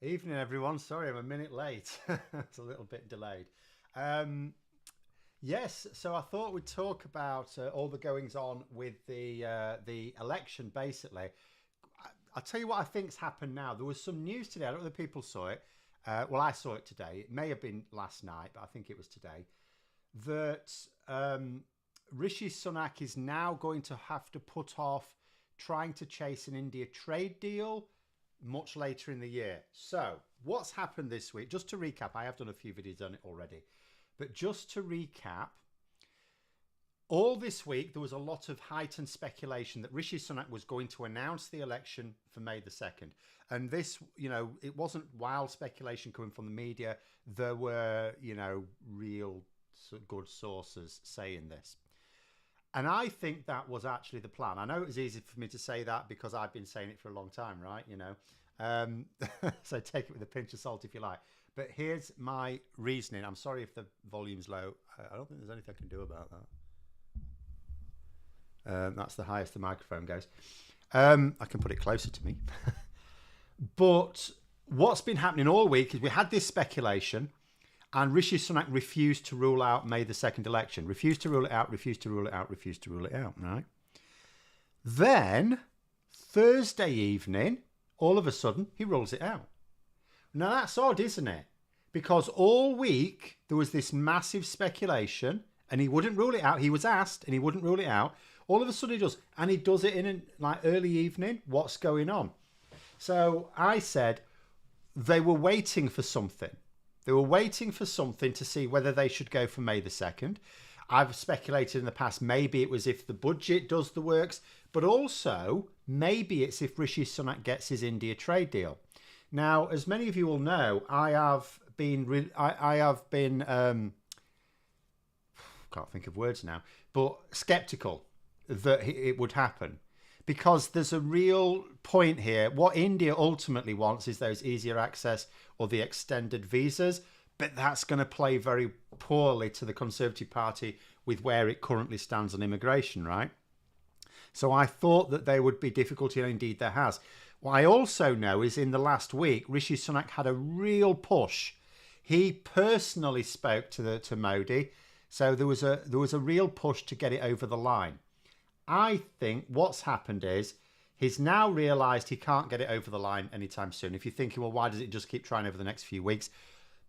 Evening, everyone. Sorry, I'm a minute late. It's a little bit delayed. Yes, so I thought we'd talk about all the goings on with the election. Basically, I'll tell you what I think's happened now. There was some news today. I don't know if people saw it. Well, I saw it today. It may have been last night, but I think it was today. That Rishi Sunak is now going to have to put off trying to chase an India trade deal much later in the year. So, what's happened this week? Just to recap, I have done a few videos on it already, but just to recap, all this week there was a lot of heightened speculation that Rishi Sunak was going to announce the election for May the 2nd. And this, it wasn't wild speculation coming from the media. There were, real good sources saying this. And I think that was actually the plan. I know it was easy for me to say that because I've been saying it for a long time, right? So take it with a pinch of salt if you like. But here's my reasoning. I'm sorry if the volume's low. I don't think there's anything I can do about that. That's the highest the microphone goes. I can put it closer to me. But what's been happening all week is we had this speculation. And Rishi Sunak refused to rule out May the 2nd election. Refused to rule it out, refused to rule it out, refused to rule it out, right? Then, Thursday evening, all of a sudden, he rules it out. Now, that's odd, isn't it? Because all week, there was this massive speculation, and he wouldn't rule it out. He was asked, and he wouldn't rule it out. All of a sudden, he does. And he does it in, early evening. What's going on? So, I said, they were waiting for something. They were waiting for something to see whether they should go for May the 2nd. I've speculated in the past, maybe it was if the budget does the works, but also maybe it's if Rishi Sunak gets his India trade deal. Now, as many of you will know, I have been can't think of words now, but skeptical that it would happen. Because there's a real point here. What India ultimately wants is those easier access or the extended visas, but that's going to play very poorly to the Conservative Party with where it currently stands on immigration, right? So I thought that there would be difficulty, and indeed there has. What I also know is in the last week, Rishi Sunak had a real push. He personally spoke to Modi, so there was a real push to get it over the line. I think what's happened is he's now realised he can't get it over the line anytime soon. If you're thinking, well, why does it just keep trying over the next few weeks?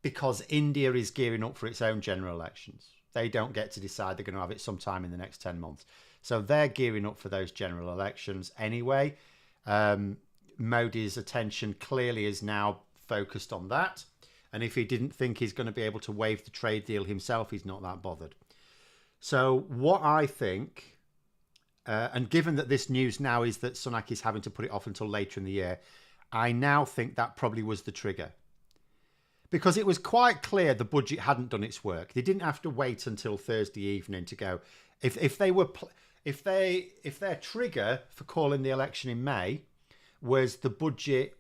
Because India is gearing up for its own general elections. They don't get to decide. They're going to have it sometime in the next 10 months. So they're gearing up for those general elections anyway. Modi's attention clearly is now focused on that. And if he didn't think he's going to be able to waive the trade deal himself, he's not that bothered. So what I think... and given that this news now is that Sunak is having to put it off until later in the year, I now think that probably was the trigger. Because it was quite clear the budget hadn't done its work. They didn't have to wait until Thursday evening to go. If their trigger for calling the election in May was the budget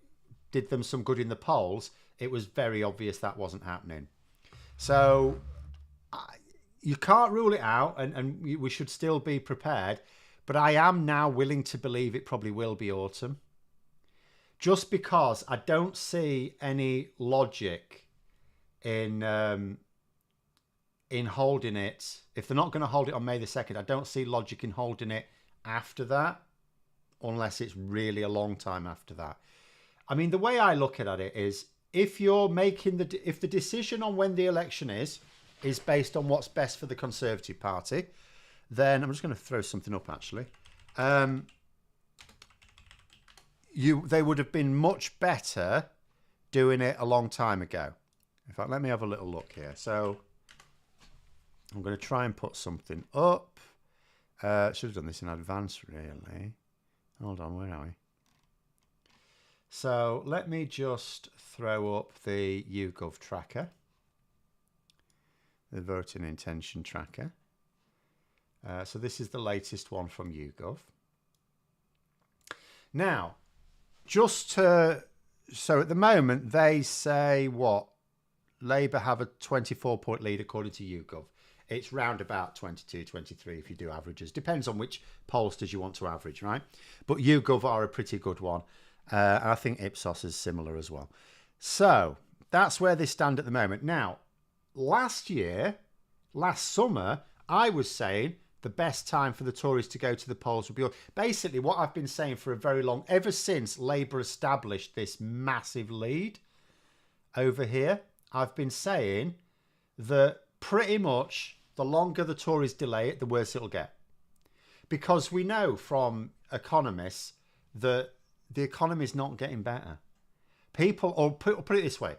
did them some good in the polls, it was very obvious that wasn't happening. So you can't rule it out, and we should still be prepared. But I am now willing to believe it probably will be autumn. Just because I don't see any logic in holding it. If they're not going to hold it on May the 2nd, I don't see logic in holding it after that. Unless it's really a long time after that. I mean, the way I look at it is if you're making if the decision on when the election is based on what's best for the Conservative Party, then I'm just going to throw something up actually. They would have been much better doing it a long time ago. In fact, let me have a little look here. So I'm going to try and put something up. Should have done this in advance, really. Hold on, where are we? So let me just throw up the YouGov tracker, the voting intention tracker. So this is the latest one from YouGov. Now, so at the moment, they say what? Labour have a 24-point lead according to YouGov. It's round about 22, 23 if you do averages. Depends on which pollsters you want to average, right? But YouGov are a pretty good one. And I think Ipsos is similar as well. So that's where they stand at the moment. Now, last summer, I was saying the best time for the Tories to go to the polls would be basically what I've been saying for a very long, ever since Labour established this massive lead over here. I've been saying that pretty much the longer the Tories delay it, the worse it'll get. Because we know from economists that the economy is not getting better. People, or put it this way,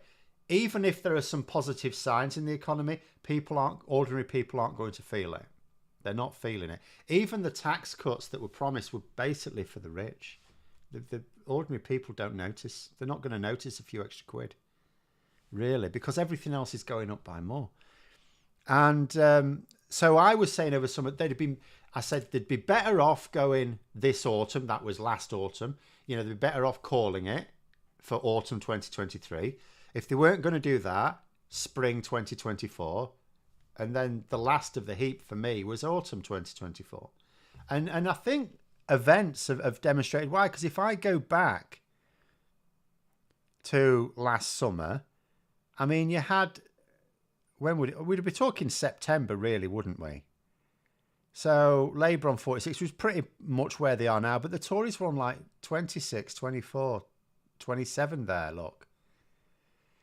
even if there are some positive signs in the economy, ordinary people aren't going to feel it. They're not feeling it. Even the tax cuts that were promised were basically for the rich. The ordinary people don't notice. They're not going to notice a few extra quid, really, because everything else is going up by more. And so I was saying over summer, I said they'd be better off going this autumn. That was last autumn. They'd be better off calling it for autumn 2023. If they weren't going to do that, spring 2024. And then the last of the heap for me was autumn 2024. And I think events have demonstrated why. Because if I go back to last summer, I mean, you had, we'd be talking September really, wouldn't we? So Labour on 46 was pretty much where they are now. But the Tories were on like 26, 24, 27 there, look.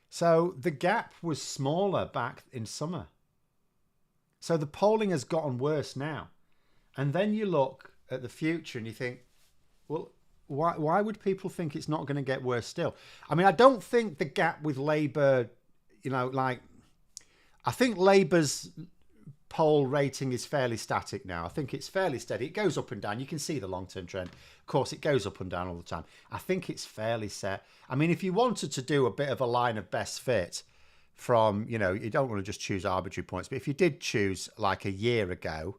So the gap was smaller back in summer. So the polling has gotten worse now. And then you look at the future and you think, well, why would people think it's not going to get worse still? I mean, I don't think the gap with Labour, I think Labour's poll rating is fairly static now. I think it's fairly steady. It goes up and down. You can see the long-term trend. Of course, it goes up and down all the time. I think it's fairly set. I mean, if you wanted to do a bit of a line of best fit from, you don't want to just choose arbitrary points, but if you did choose like a year ago,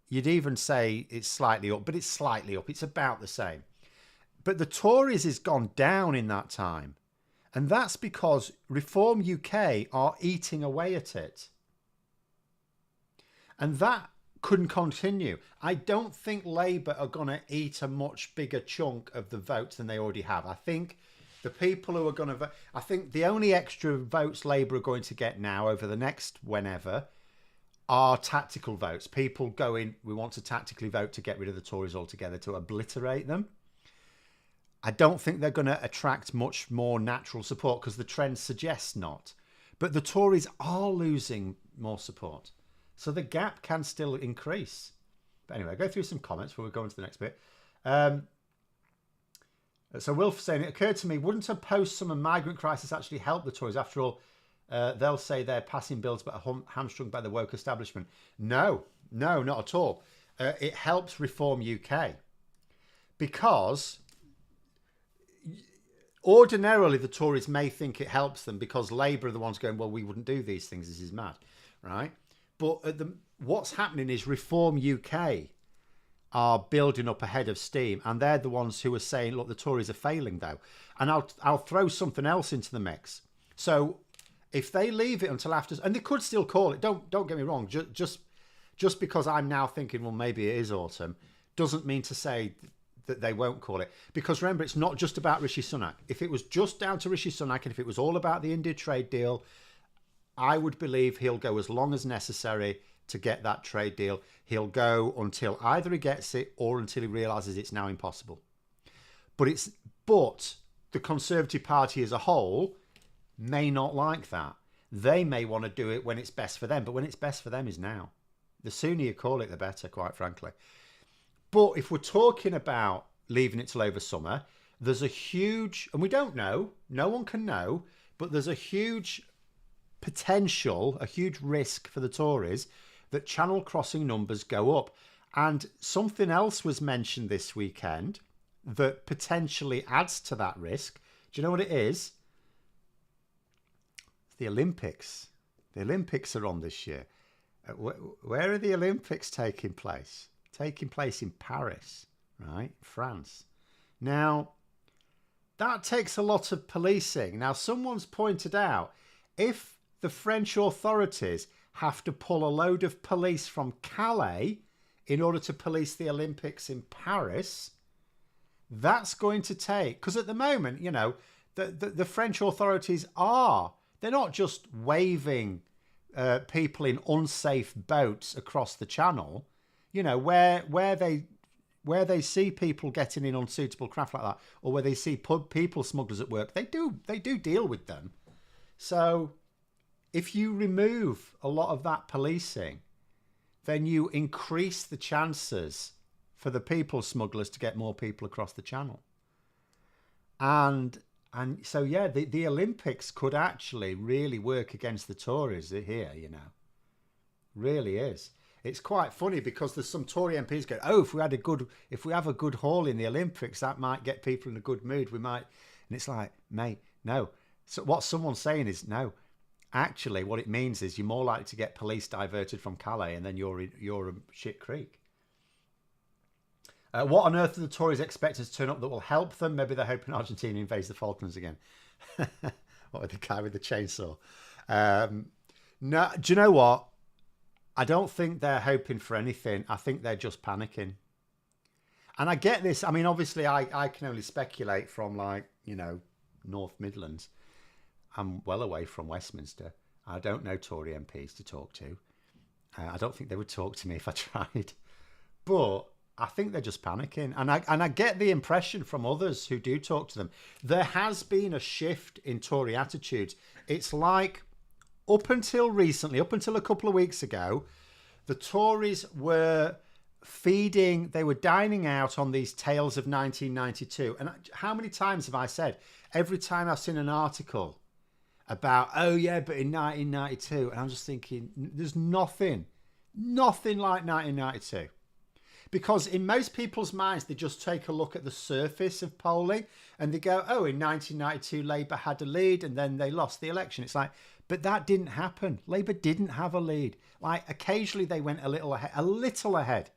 you'd even say it's slightly up, but it's slightly up. It's about the same. But the Tories has gone down in that time. And that's because Reform UK are eating away at it. And that couldn't continue. I don't think Labour are going to eat a much bigger chunk of the votes than they already have. I think the people who are going to vote, I think the only extra votes Labour are going to get now over the next whenever are tactical votes. People going, we want to tactically vote to get rid of the Tories altogether, to obliterate them. I don't think they're going to attract much more natural support because the trend suggests not. But the Tories are losing more support. So the gap can still increase. But anyway, I'll go through some comments before we go into the next bit. So Wilf saying, it occurred to me, wouldn't a post-summer migrant crisis actually help the Tories? After all, they'll say they're passing bills but are hamstrung by the woke establishment. No, not at all. It helps Reform UK. Because ordinarily the Tories may think it helps them because Labour are the ones going, well, we wouldn't do these things. This is mad, right? But what's happening is Reform UK are building up ahead of steam, and they're the ones who are saying, look, the Tories are failing though. And I'll throw something else into the mix. So if they leave it until after, and they could still call it, don't get me wrong, just because I'm now thinking, well, maybe it is autumn, doesn't mean to say that they won't call it. Because remember, it's not just about Rishi Sunak. If it was just down to Rishi Sunak, and if it was all about the India trade deal, I would believe he'll go as long as necessary to get that trade deal. He'll go until either he gets it or until he realises it's now impossible. But the Conservative Party as a whole may not like that. They may want to do it when it's best for them, but when it's best for them is now. The sooner you call it, the better, quite frankly. But if we're talking about leaving it till over summer, there's a huge, and we don't know, no one can know, but there's a huge potential, a huge risk for the Tories that channel crossing numbers go up. And something else was mentioned this weekend that potentially adds to that risk. Do you know what it is? It's the Olympics. The Olympics are on this year. Where are the Olympics taking place? Taking place in Paris, right? France. Now, that takes a lot of policing. Now, someone's pointed out, if the French authorities have to pull a load of police from Calais in order to police the Olympics in Paris, that's going to take, because at the moment, the French authorities are. They're not just waving people in unsafe boats across the channel. You know, where they see people getting in unsuitable craft like that, or where they see people smugglers at work, they do deal with them. So if you remove a lot of that policing, then you increase the chances for the people smugglers to get more people across the channel. And so, yeah, the Olympics could actually really work against the Tories here, you know. Really is. It's quite funny because there's some Tory MPs go, oh, if we have a good haul in the Olympics, that might get people in a good mood. We might. And it's like, mate, no. So what someone's saying is, no. Actually, what it means is you're more likely to get police diverted from Calais, and then you're a shit creek. What on earth do the Tories expect us to turn up that will help them? Maybe they're hoping Argentina invades the Falklands again. What with the guy with the chainsaw? No, do you know what? I don't think they're hoping for anything. I think they're just panicking. And I get this. I mean, obviously, I can only speculate from, like, you know, North Midlands. I'm well away from Westminster. I don't know Tory MPs to talk to. I don't think they would talk to me if I tried. But I think they're just panicking. And I get the impression from others who do talk to them. There has been a shift in Tory attitudes. It's like up until recently, up until a couple of weeks ago, the Tories were they were dining out on these tales of 1992. And how many times have I said, every time I've seen an article about, oh yeah, but in 1992, and I'm just thinking, there's nothing like 1992. Because in most people's minds, they just take a look at the surface of polling and they go, oh, in 1992, Labour had a lead and then they lost the election. It's like, but that didn't happen. Labour didn't have a lead. Like, occasionally they went a little ahead.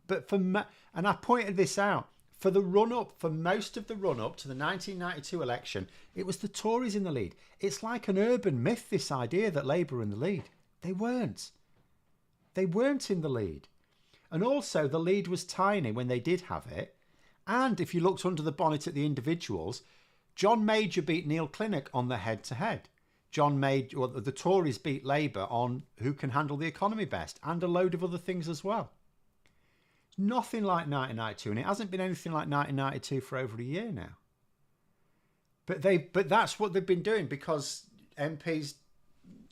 But and I pointed this out, for most of the run-up to the 1992 election, it was the Tories in the lead. It's like an urban myth, this idea that Labour were in the lead. They weren't. They weren't in the lead. And also, the lead was tiny when they did have it. And if you looked under the bonnet at the individuals, John Major beat Neil Kinnock on the head-to-head. The Tories beat Labour on who can handle the economy best, and a load of other things as well. Nothing like 1992, and it hasn't been anything like 1992 for over a year now. But that's what they've been doing, because MPs,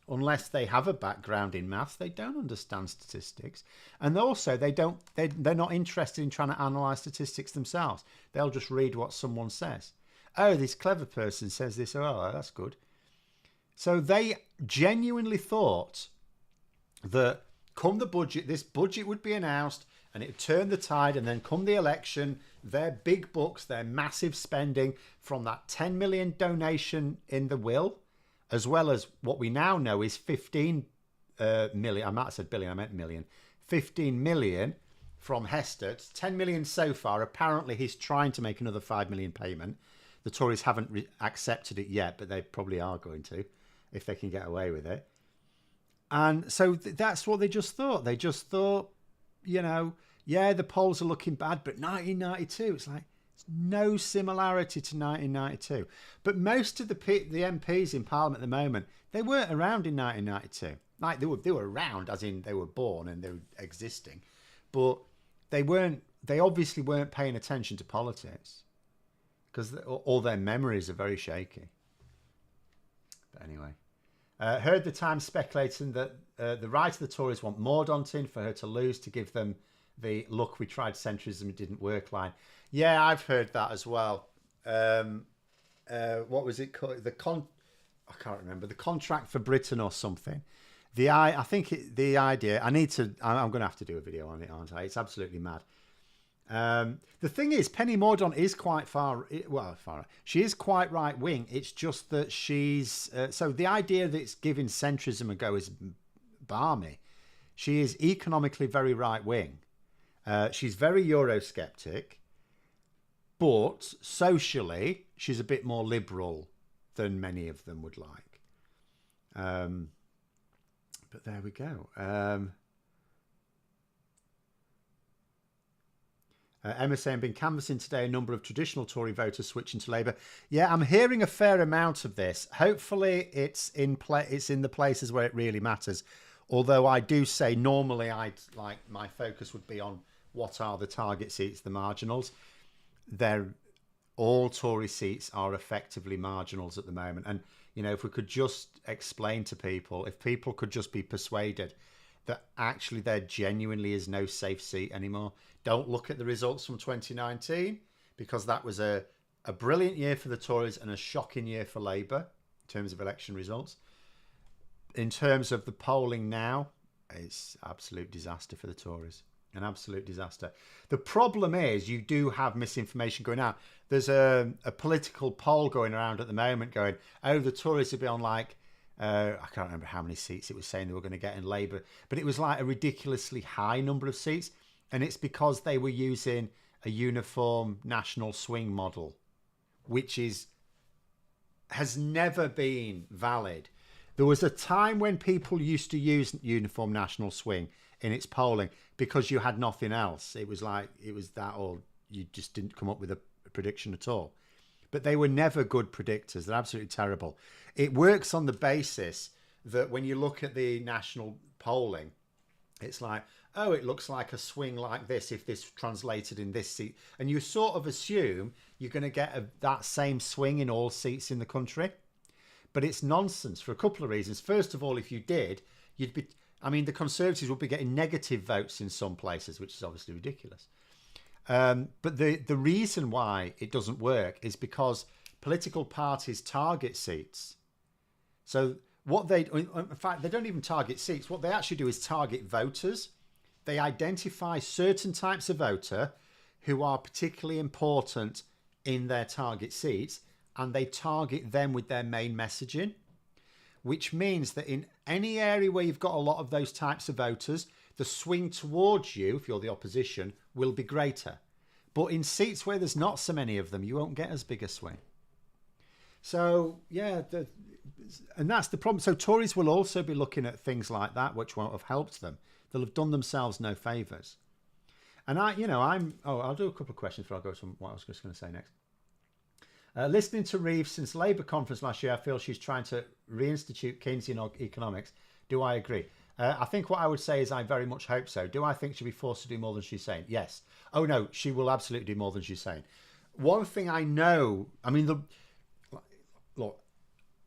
unless they have a background in maths, they don't understand statistics, and also they're not interested in trying to analyse statistics themselves. They'll just read what someone says. Oh, this clever person says this. Oh, that's good. So they genuinely thought that come the budget, this budget would be announced and it would turn the tide, and then come the election, their big bucks, their massive spending from that 10 million donation in the will, as well as what we now know is 15 million. I might have said billion, I meant million. 15 million from Hester. It's 10 million so far. Apparently he's trying to make another 5 million payment. The Tories haven't accepted it yet, but they probably are going to, if they can get away with it. And so that's what they just thought. They just thought, you know, yeah, the polls are looking bad, but 1992, it's like, it's no similarity to 1992. But most of the MPs in Parliament at the moment, they weren't around in 1992. Like, they were around, as in they were born and they were existing. But they obviously weren't paying attention to politics, because all their memories are very shaky. But anyway. Heard the Times speculating that the right of the Tories want Mordaunt in for her to lose, to give them the look, we tried centrism, it didn't work line. Yeah, I've heard that as well. What was it called? I can't remember. The Contract for Britain or something. The idea. I'm going to have to do a video on it, aren't I? It's absolutely mad. The thing is, Penny Mordaunt is quite far. She is quite right wing. It's just that she's so the idea that it's giving centrism a go is balmy. She is economically very right wing. She's very Eurosceptic, but socially she's a bit more liberal than many of them would like. But there we go. Emma saying, been canvassing today a number of traditional Tory voters switching to Labour. Yeah, I'm hearing a fair amount of this. Hopefully it's in the places where it really matters. Although I do say normally my focus would be on what are the target seats, the marginals. All Tory seats are effectively marginals at the moment. And, if we could just explain to people, if people could just be persuaded that actually there genuinely is no safe seat anymore. Don't look at the results from 2019, because that was a brilliant year for the Tories and a shocking year for Labour in terms of election results. In terms of the polling now, it's absolute disaster for the Tories. An absolute disaster. The problem is you do have misinformation going out. There's a political poll going around at the moment going, oh, the Tories would be on I can't remember how many seats it was saying they were going to get in Labour, but it was like a ridiculously high number of seats. And it's because they were using a uniform national swing model, which has never been valid. There was a time when people used to use uniform national swing in its polling because you had nothing else. It was that, or you just didn't come up with a prediction at all. But they were never good predictors. They're absolutely terrible. It works on the basis that when you look at the national polling, it's like, oh, it looks like a swing like this if this translated in this seat. And you sort of assume you're going to get that same swing in all seats in the country. But it's nonsense for a couple of reasons. First of all, if you did, the Conservatives would be getting negative votes in some places, which is obviously ridiculous. But the reason why it doesn't work is because political parties target seats. So in fact, they don't even target seats. What they actually do is target voters. They identify certain types of voter who are particularly important in their target seats, and they target them with their main messaging, which means that in any area where you've got a lot of those types of voters, the swing towards you, if you're the opposition, will be greater. But in seats where there's not so many of them, you won't get as big a swing. So, yeah, and that's the problem. So Tories will also be looking at things like that, which won't have helped them. They'll have done themselves no favours. And I'll do a couple of questions before I go to what I was just going to say next. Listening to Reeves since Labour conference last year, I feel she's trying to reinstitute Keynesian economics. Do I agree? I think what I would say is I very much hope so. Do I think she'll be forced to do more than she's saying? Yes. Oh, no, she will absolutely do more than she's saying. One thing I know, look,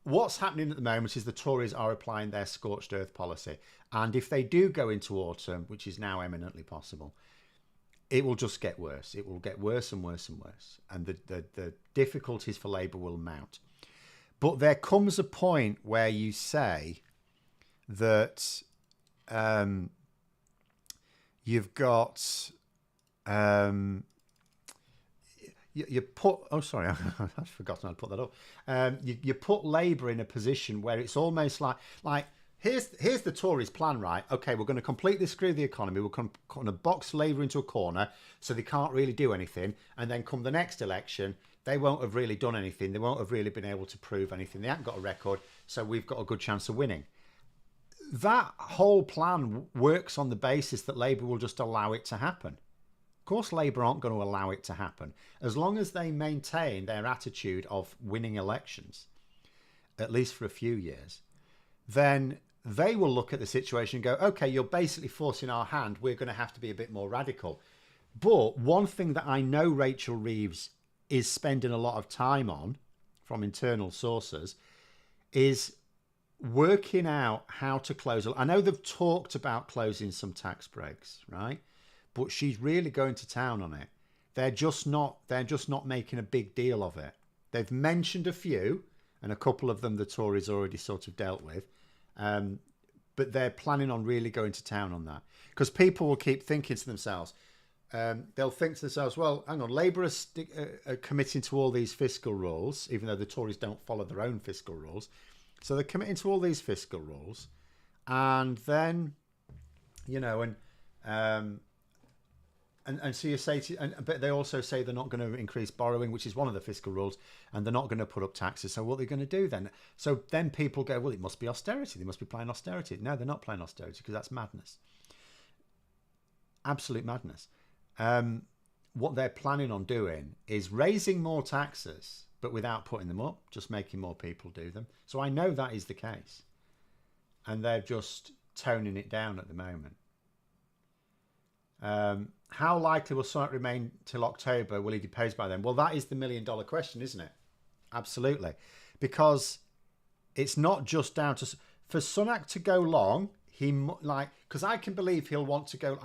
what's happening at the moment is the Tories are applying their scorched earth policy. And if they do go into autumn, which is now eminently possible, it will just get worse. It will get worse and worse and worse. And the difficulties for Labour will mount. But there comes a point where you say that you've got... You put... Oh, sorry, I've forgotten how to put that up. You put Labour in a position where it's almost like here's the Tories' plan, right? Okay, we're going to completely screw the economy. We're going to box Labour into a corner so they can't really do anything. And then come the next election, they won't have really done anything. They won't have really been able to prove anything. They haven't got a record, so we've got a good chance of winning. That whole plan works on the basis that Labour will just allow it to happen. Of course, Labour aren't going to allow it to happen. As long as they maintain their attitude of winning elections, at least for a few years, then they will look at the situation and go, okay, you're basically forcing our hand. We're going to have to be a bit more radical. But one thing that I know Rachel Reeves is spending a lot of time on from internal sources is working out how to close. I know they've talked about closing some tax breaks, right? But she's really going to town on it. They're just not making a big deal of it. They've mentioned a few, and a couple of them the Tories already sort of dealt with. But they're planning on really going to town on that. Because people will keep thinking to themselves, they'll think to themselves, well, hang on, Labour are committing to all these fiscal rules, even though the Tories don't follow their own fiscal rules. So they're committing to all these fiscal rules. And then, and so you say, but they also say they're not going to increase borrowing, which is one of the fiscal rules, and they're not going to put up taxes. So what are they going to do then? So then people go, well, it must be austerity. They must be playing austerity. No, they're not playing austerity because that's madness. Absolute madness. what they're planning on doing is raising more taxes, but without putting them up, just making more people do them. So I know that is the case. And they're just toning it down at the moment. How likely will Sunak remain till October? Will he depose by then? Well, that is the million-dollar question, isn't it? Absolutely. Because it's not just down to... For Sunak to go long, because I can believe he'll want to go...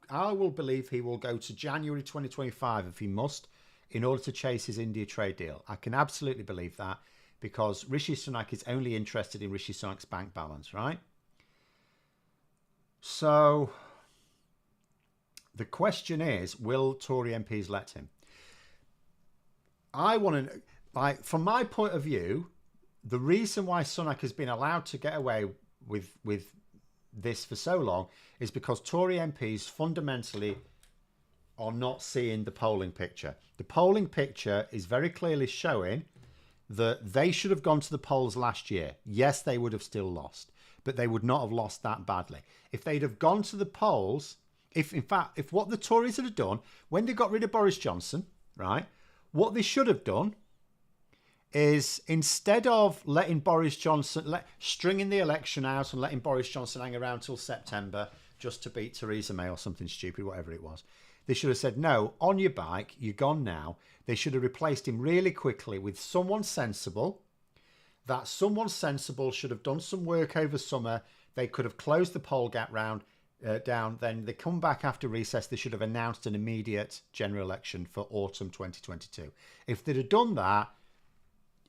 I will believe he will go to January 2025 if he must, in order to chase his India trade deal. I can absolutely believe that, because Rishi Sunak is only interested in Rishi Sunak's bank balance, right? So the question is, will Tory MPs let him? I want to, like, from my point of view, the reason why Sunak has been allowed to get away with this for so long is because Tory MPs fundamentally are not seeing the polling picture. The polling picture is very clearly showing that they should have gone to the polls last year. Yes, they would have still lost, but they would not have lost that badly. If they'd have gone to the polls, if what the Tories had done when they got rid of Boris Johnson, right, what they should have done is, instead of letting Boris Johnson, stringing the election out and letting Boris Johnson hang around till September just to beat Theresa May or something stupid, whatever it was, they should have said, no, on your bike, you're gone now. They should have replaced him really quickly with someone sensible. That someone sensible should have done some work over summer. They could have closed the poll gap round down. Then they come back after recess. They should have announced an immediate general election for autumn 2022. If they'd have done that,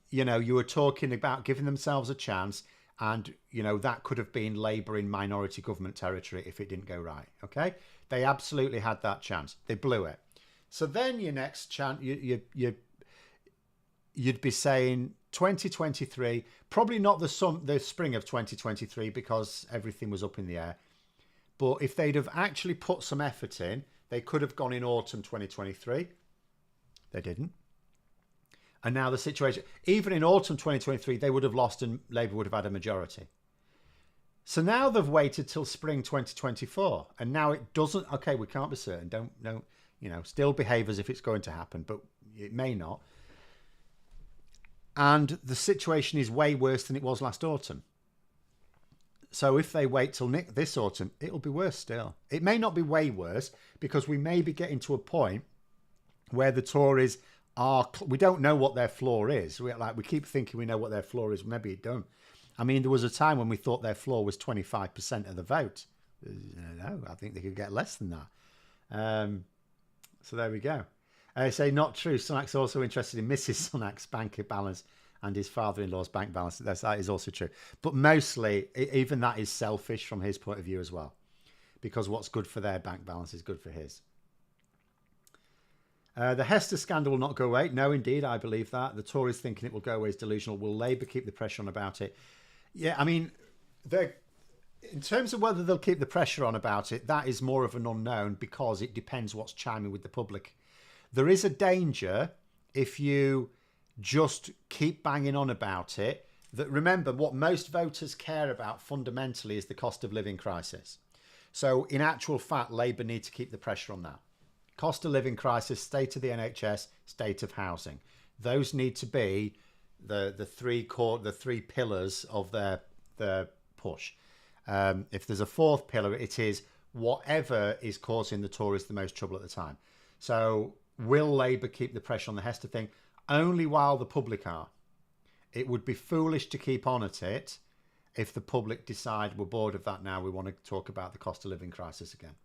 you know, you were talking about giving themselves a chance, and, you know, that could have been Labour in minority government territory if it didn't go right. Okay, they absolutely had that chance. They blew it. So then your next chance, you'd be saying 2023, probably not the spring of 2023, because everything was up in the air. But if they'd have actually put some effort in, they could have gone in autumn 2023. They didn't. And now the situation, even in autumn 2023, they would have lost and Labour would have had a majority. So now they've waited till spring 2024, and now it doesn't. Okay, we can't be certain. Don't, you know, still behave as if it's going to happen, but it may not. And the situation is way worse than it was last autumn. So if they wait till this autumn, it'll be worse still. It may not be way worse, because we may be getting to a point where the Tories are... We don't know what their floor is. We keep thinking we know what their floor is. Maybe it don't. I mean, there was a time when we thought their floor was 25% of the vote. No, I think they could get less than that. So there we go. I say not true. Sunak's also interested in Mrs. Sunak's bank balance and his father-in-law's bank balance. That is also true. But mostly, even that is selfish from his point of view as well, because what's good for their bank balance is good for his. The Hester scandal will not go away. No, indeed, I believe that. The Tories thinking it will go away is delusional. Will Labour keep the pressure on about it? Yeah, I mean, in terms of whether they'll keep the pressure on about it, that is more of an unknown, because it depends what's chiming with the public. There is a danger if you just keep banging on about it. That, remember, what most voters care about fundamentally is the cost of living crisis. So in actual fact, Labour need to keep the pressure on that. Cost of living crisis, state of the NHS, state of housing. Those need to be the three pillars of their push. If there's a fourth pillar, it is whatever is causing the Tories the most trouble at the time. So will Labour keep the pressure on the Hester thing? Only while the public are. It would be foolish to keep on at it if the public decide we're bored of that now, we want to talk about the cost of living crisis again.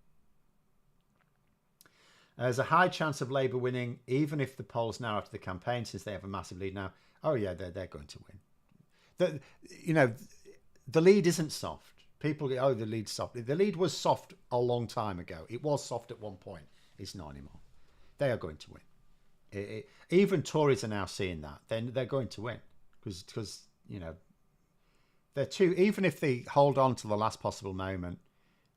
There's a high chance of Labour winning, even if the polls now after the campaign, since they have a massive lead now. Oh yeah, they're going to win. The lead isn't soft. People go, oh, the lead's soft. The lead was soft a long time ago. It was soft at one point. It's not anymore. They are going to win. Even Tories are now seeing that. Then they're going to win, because you know, they're too. Even if they hold on to the last possible moment,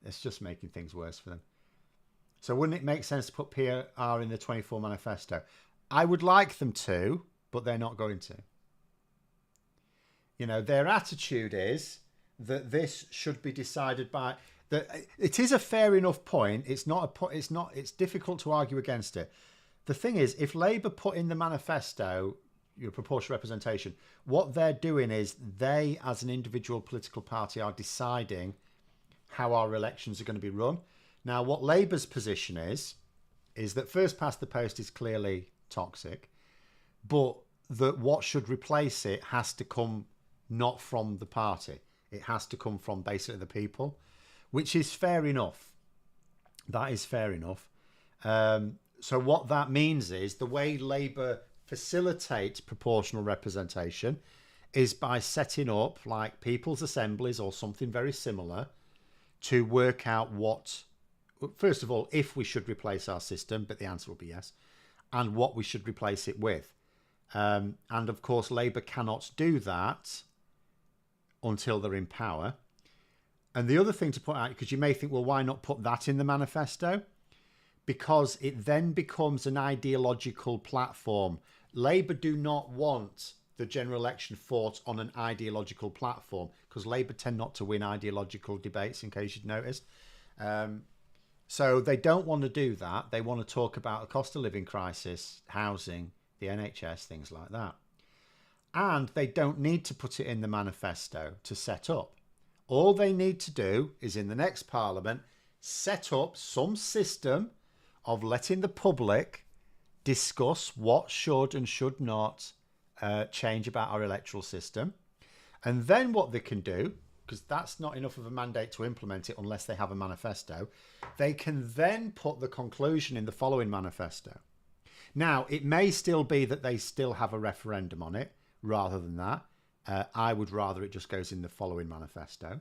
it's just making things worse for them. So wouldn't it make sense to put PR in the 24 manifesto? I would like them to, but they're not going to. You know, their attitude is that this should be decided by... It is a fair enough point. It's not. It's difficult to argue against it. the thing is, if Labour put in the manifesto your proportional representation, what they're doing is they, as an individual political party, are deciding how our elections are going to be run. Now, what Labour's position is that first past the post is clearly toxic, but that what should replace it has to come not from the party. It has to come from basically the people, which is fair enough. That is fair enough. So what that means is the way Labour facilitates proportional representation is by setting up like people's assemblies or something very similar to work out what, first of all, if we should replace our system, but the answer will be yes, and what we should replace it with. And of course, Labour cannot do that until they're in power. And the other thing to put out, because you may think, well, why not put that in the manifesto? Because it then becomes an ideological platform. Labour do not want the general election fought on an ideological platform, because Labour tend not to win ideological debates, in case you'd noticed. So they don't want to do that. They want to talk about a cost of living crisis, housing, the NHS, things like that. And they don't need to put it in the manifesto to set up. All they need to do is in the next Parliament set up some system of letting the public discuss what should and should not change about our electoral system. And then what they can do, because that's not enough of a mandate to implement it unless they have a manifesto, they can then put the conclusion in the following manifesto. Now, it may still be that they still have a referendum on it rather than that. I would rather it just goes in the following manifesto.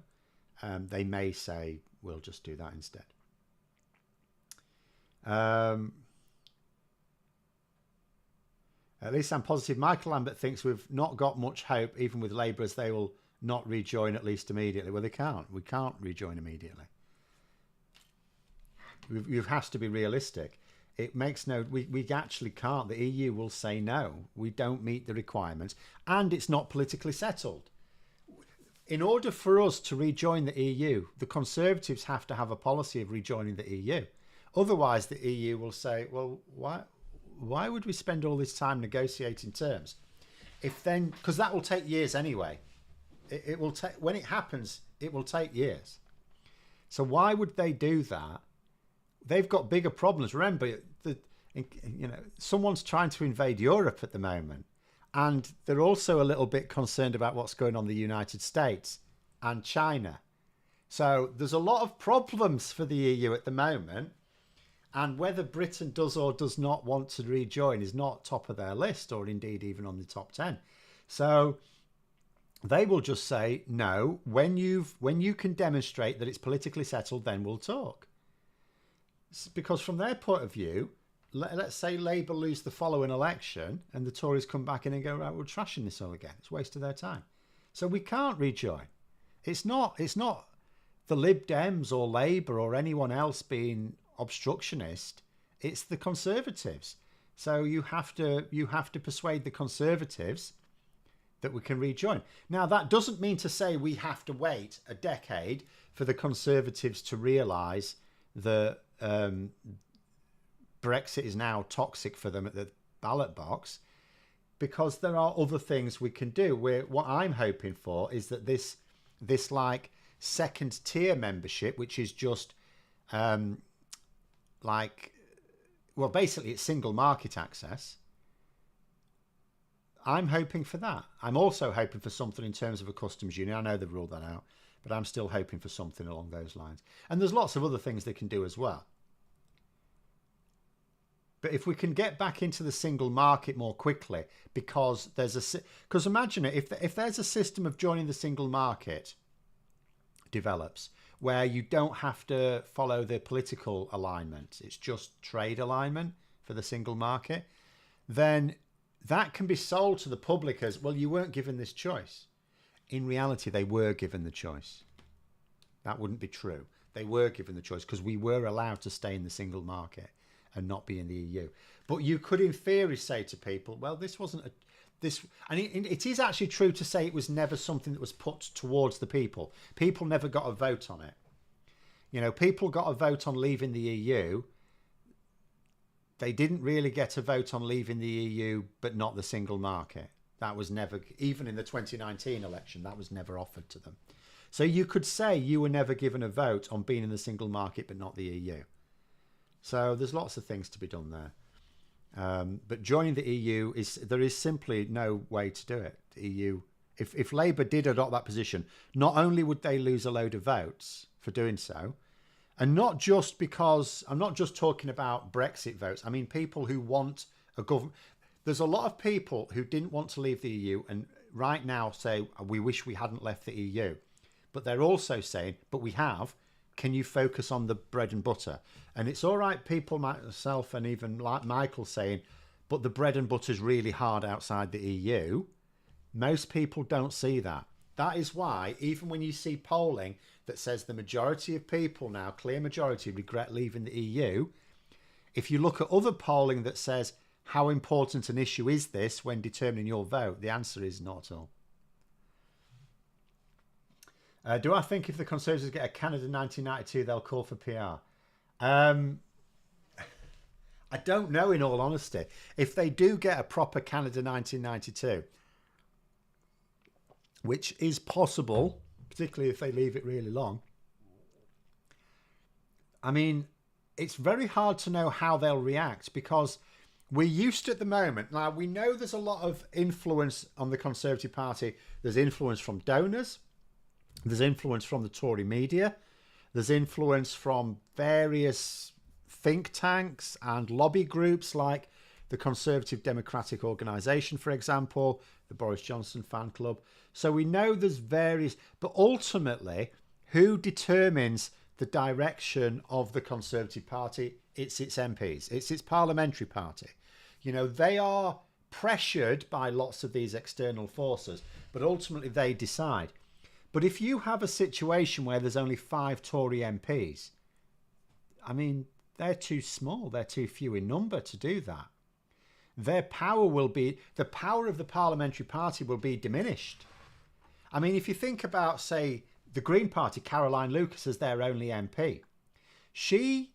They may say, we'll just do that instead. At least I'm positive Michael Lambert thinks we've not got much hope, even with Labour, as they will not rejoin at least immediately. Well, they can't. We can't rejoin immediately. It has to be realistic. It makes no... We actually can't. The EU will say no. We don't meet the requirements. And it's not politically settled. In order for us to rejoin the EU, the Conservatives have to have a policy of rejoining the EU. Otherwise, the EU will say, well, why would we spend all this time negotiating terms? If then... Because that will take years anyway. It will take... When it happens, it will take years. So why would they do that? They've got bigger problems. Remember, someone's trying to invade Europe at the moment, and they're also a little bit concerned about what's going on in the United States and China. So there's a lot of problems for the EU at the moment, and whether Britain does or does not want to rejoin is not top of their list, or indeed even on the top 10. So they will just say, no, when you can demonstrate that it's politically settled, then we'll talk. Because from their point of view, let's say Labour lose the following election and the Tories come back in and go, right, we're trashing this all again. It's a waste of their time. So we can't rejoin. It's not the Lib Dems or Labour or anyone else being obstructionist. It's the Conservatives. So you have to persuade the Conservatives that we can rejoin. Now, that doesn't mean to say we have to wait a decade for the Conservatives to realise that Brexit is now toxic for them at the ballot box, because there are other things we can do. What I'm hoping for is that this like second tier membership, which is just basically it's single market access. I'm hoping for that. I'm also hoping for something in terms of a customs union. I know they've ruled that out, but I'm still hoping for something along those lines. And there's lots of other things they can do as well. But if we can get back into the single market more quickly, because imagine it, if there's a system of joining the single market develops, where you don't have to follow the political alignment, it's just trade alignment for the single market, then that can be sold to the public as, well, you weren't given this choice. In reality, they were given the choice. That wouldn't be true. They were given the choice because we were allowed to stay in the single market and not be in the EU. But you could, in theory, say to people, well, this wasn't and it is actually true to say it was never something that was put towards the people. People never got a vote on it. People got a vote on leaving the EU they didn't really get a vote on leaving the EU, but not the single market. That was never, even in the 2019 election, that was never offered to them. So you could say you were never given a vote on being in the single market, but not the EU. So there's lots of things to be done there. But joining the EU, there is simply no way to do it. The EU, if Labour did adopt that position, not only would they lose a load of votes for doing so, and not just because, I'm not just talking about Brexit votes. I mean, people who want a government. There's a lot of people who didn't want to leave the EU and right now say, we wish we hadn't left the EU. But they're also saying, but we have. Can you focus on the bread and butter? And it's all right, people, myself and even like Michael saying, but the bread and butter is really hard outside the EU. Most people don't see that. That is why, even when you see polling that says the majority of people now, clear majority, regret leaving the EU, if you look at other polling that says, how important an issue is this when determining your vote, the answer is not at all. Do I think if the Conservatives get a Canada 1992, they'll call for PR? I don't know, in all honesty. If they do get a proper Canada 1992, which is possible, particularly if they leave it really long, I mean, it's very hard to know how they'll react because we're used to at the moment. Now, we know there's a lot of influence on the Conservative Party. There's influence from donors. There's influence from the Tory media. There's influence from various think tanks and lobby groups like the Conservative Democratic Organisation, for example, the Boris Johnson fan club. So we know there's various, but ultimately, who determines the direction of the Conservative Party? It's its MPs. It's its parliamentary party. You know, they are pressured by lots of these external forces, but ultimately they decide. But if you have a situation where there's only 5 Tory MPs, I mean, they're too small. They're too few in number to do that. Their power will be, the power of the parliamentary party will be diminished. I mean, if you think about, say, the Green Party, Caroline Lucas as their only MP, she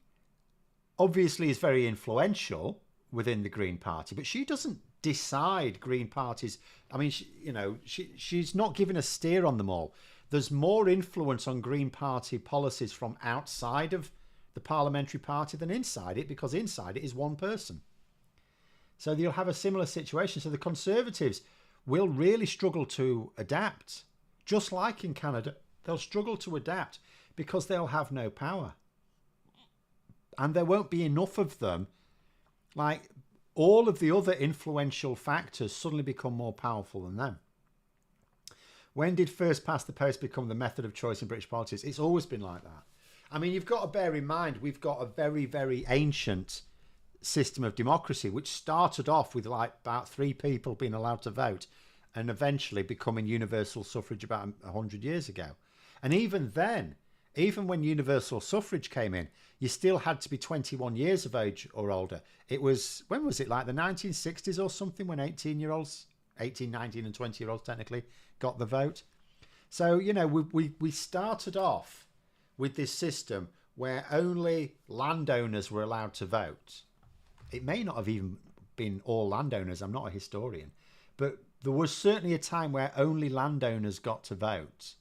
obviously is very influential within the Green Party, but she doesn't decide Green Parties. I mean, she's not giving a steer on them all. There's more influence on Green Party policies from outside of the parliamentary party than inside it, because inside it is one person. So you'll have a similar situation. So the Conservatives will really struggle to adapt. Just like in Canada, they'll struggle to adapt because they'll have no power. And there won't be enough of them. Like, all of the other influential factors suddenly become more powerful than them. When did first past the post become the method of choice in British politics? It's always been like that. I mean, you've got to bear in mind, we've got a very, very ancient system of democracy, which started off with like about 3 people being allowed to vote and eventually becoming universal suffrage about 100 years ago. And even then, even when universal suffrage came in, you still had to be 21 years of age or older. It was, when was it, like the 1960s or something, when 18-year-olds, 18, 19 and 20-year-olds technically got the vote. So, you know, we started off with this system where only landowners were allowed to vote. It may not have even been all landowners. I'm not a historian. But there was certainly a time where only landowners got to vote.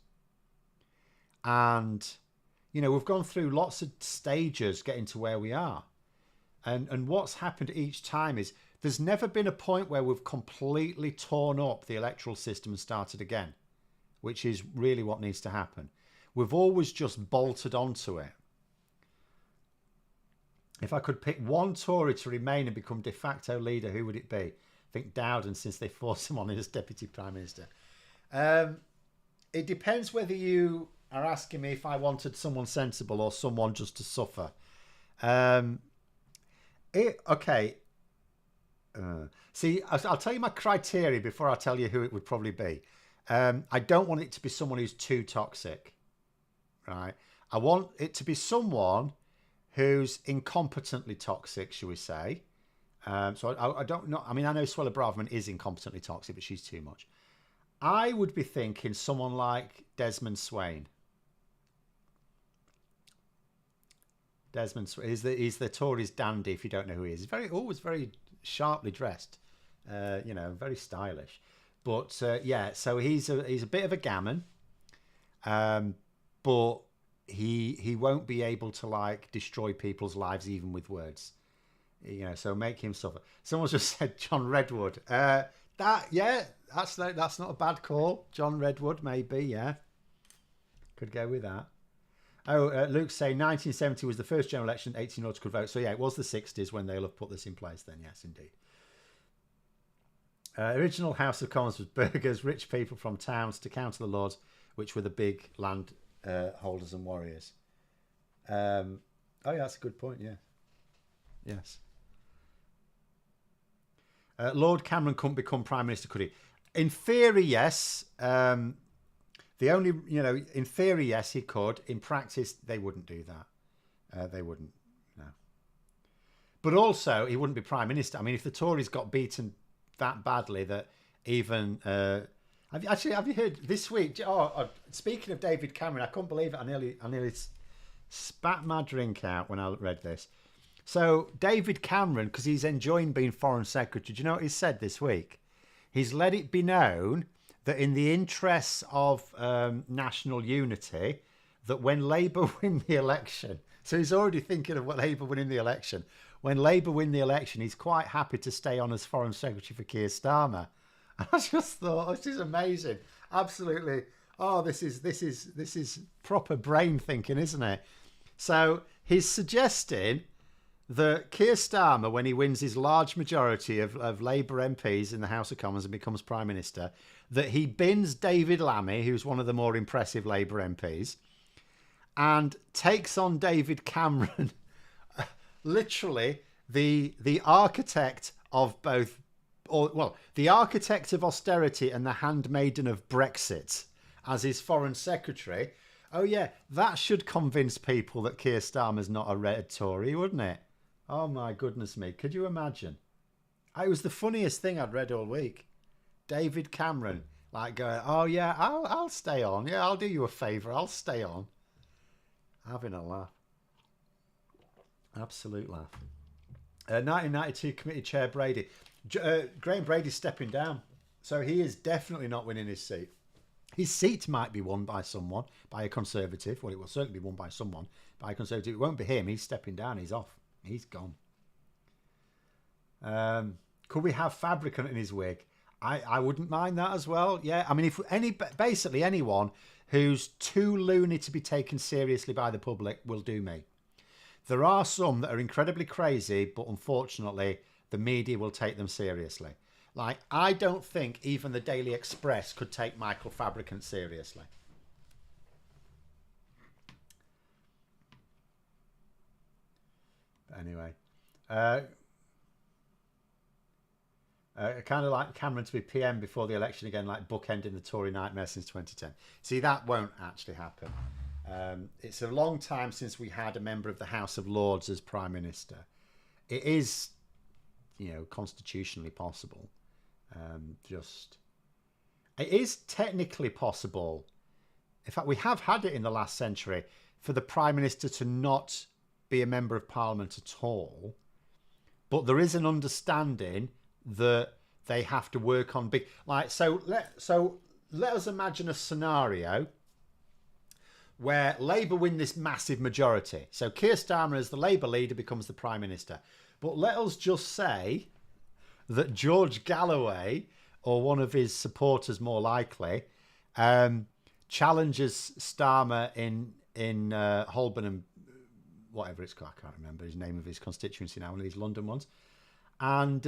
And, you know, we've gone through lots of stages getting to where we are. And what's happened each time is there's never been a point where we've completely torn up the electoral system and started again, which is really what needs to happen. We've always just bolted onto it. If I could pick one Tory to remain and become de facto leader, who would it be? I think Dowden, since they forced him on as Deputy Prime Minister. It depends whether you are asking me if I wanted someone sensible or someone just to suffer. See, I'll tell you my criteria before I tell you who it would probably be. I don't want it to be someone who's too toxic, right? I want it to be someone who's incompetently toxic, shall we say. So I don't know. I mean, I know Suella Braverman is incompetently toxic, but she's too much. I would be thinking someone like Desmond Swayne. Desmond, he's the Tories dandy. If you don't know who he is, he's always very sharply dressed. Very stylish. But yeah, so he's a bit of a gammon, but he won't be able to like destroy people's lives even with words. So make him suffer. Someone just said John Redwood. That's not a bad call. John Redwood, maybe, yeah. Could go with that. Luke's saying 1970 was the first general election, 18 could vote. So yeah, it was the 60s when they'll have put this in place then, yes, indeed. Original House of Commons was burghers, rich people from towns to counter the lords, which were the big land holders and warriors. Yeah, that's a good point, yeah. Yes. Lord Cameron couldn't become Prime Minister, could he? In theory, yes. In theory, yes, he could. In practice, they wouldn't do that. They wouldn't, no. But also, he wouldn't be Prime Minister. I mean, if the Tories got beaten that badly that even... have you heard this week? Speaking of David Cameron, I couldn't believe it. I nearly spat my drink out when I read this. So David Cameron, because he's enjoying being Foreign Secretary, do you know what he said this week? He's let it be known that in the interests of national unity, that when Labour win the election, so he's already thinking of what Labour winning the election. When Labour win the election, he's quite happy to stay on as Foreign Secretary for Keir Starmer. And I just thought, this is amazing. Absolutely. Oh, this is proper brain thinking, isn't it? So he's suggesting that Keir Starmer, when he wins his large majority of Labour MPs in the House of Commons and becomes Prime Minister, that he bins David Lammy, who's one of the more impressive Labour MPs, and takes on David Cameron, literally the architect of both, the architect of austerity and the handmaiden of Brexit, as his Foreign Secretary. Oh yeah, that should convince people that Keir Starmer's not a red Tory, wouldn't it? Oh my goodness me, could you imagine? It was the funniest thing I'd read all week. David Cameron, like going, oh yeah, I'll stay on. Yeah, I'll do you a favour. I'll stay on. Having a laugh. Absolute laugh. 1992 Committee Chair Brady. Graham Brady's stepping down. So he is definitely not winning his seat. His seat might be won by someone, by a Conservative. Well, it will certainly be won by someone, by a Conservative. It won't be him. He's stepping down. He's off. He's gone. Could we have Fabricant in his wig? I wouldn't mind that as well. Yeah, I mean, basically anyone who's too loony to be taken seriously by the public will do me. There are some that are incredibly crazy, but unfortunately, the media will take them seriously. Like, I don't think even the Daily Express could take Michael Fabricant seriously. But anyway, kind of like Cameron to be PM before the election again, like bookending the Tory nightmare since 2010. See, that won't actually happen. It's a long time since we had a member of the House of Lords as Prime Minister. It is, constitutionally possible. It is technically possible. In fact, we have had it in the last century for the Prime Minister to not be a member of Parliament at all. But there is an understanding that they have to work on big, let us imagine a scenario where Labour win this massive majority. So Keir Starmer as the Labour leader becomes the Prime Minister. But let us just say that George Galloway, or one of his supporters more likely, challenges Starmer in Holborn and whatever it's called, I can't remember his name of his constituency now, one of these London ones, and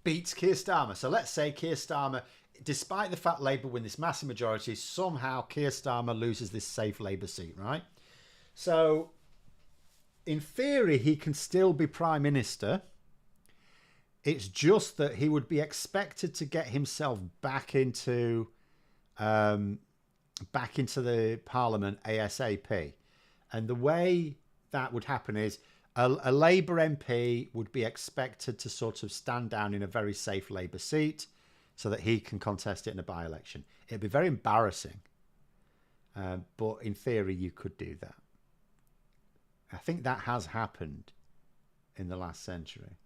beats Keir Starmer. So let's say Keir Starmer, despite the fact Labour win this massive majority, somehow Keir Starmer loses this safe Labour seat, right? So in theory, he can still be Prime Minister. It's just that he would be expected to get himself back into the Parliament ASAP. And the way that would happen is a Labour MP would be expected to sort of stand down in a very safe Labour seat so that he can contest it in a by-election. It'd be very embarrassing. But in theory, you could do that. I think that has happened in the last century.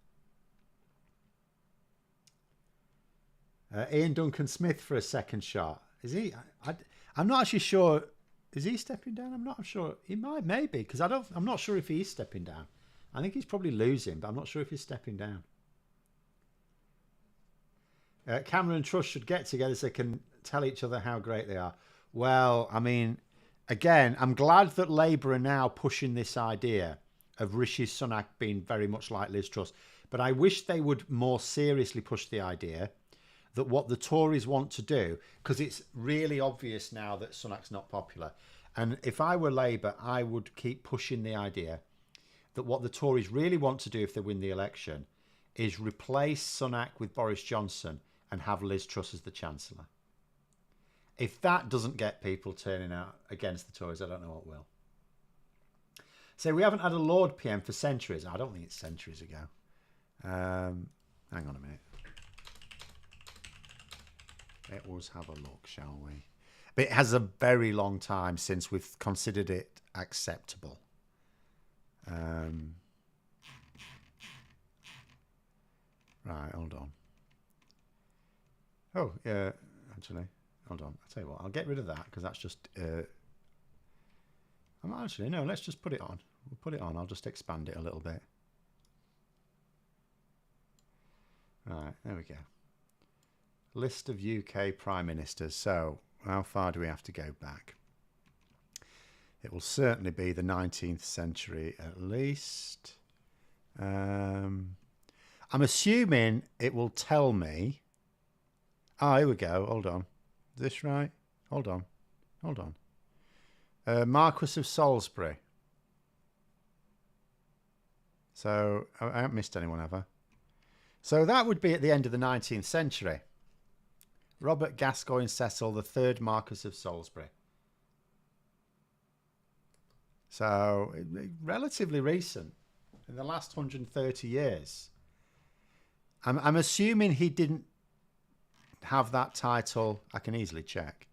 Ian Duncan Smith for a second shot. Is he? I'm not actually sure. Is he stepping down? I'm not sure. He might, maybe, because I'm not sure if he is stepping down. I think he's probably losing, but I'm not sure if he's stepping down. Cameron and Truss should get together so they can tell each other how great they are. Well, I mean, again, I'm glad that Labour are now pushing this idea of Rishi Sunak being very much like Liz Truss. But I wish they would more seriously push the idea that what the Tories want to do, because it's really obvious now that Sunak's not popular. And if I were Labour, I would keep pushing the idea that what the Tories really want to do if they win the election is replace Sunak with Boris Johnson and have Liz Truss as the Chancellor. If that doesn't get people turning out against the Tories, I don't know what will. So we haven't had a Lord PM for centuries. I don't think it's centuries ago. Hang on a minute. Let us have a look, shall we? But it has a very long time since we've considered it acceptable. Right, hold on. Oh, yeah, actually, hold on. I'll tell you what, I'll get rid of that because that's just... actually, no, let's just put it on. We'll put it on. I'll just expand it a little bit. Right, there we go. List of UK Prime Ministers. So, how far do we have to go back? It will certainly be the 19th century at least. I'm assuming it will tell me... Ah, here we go. Hold on. Is this right? Hold on. Hold on. Marquess of Salisbury. So, I haven't missed anyone, have I? So that would be at the end of the 19th century. Robert Gascoigne Cecil, the third Marquess of Salisbury. So, relatively recent. In the last 130 years. I'm assuming he didn't have that title. I can easily check.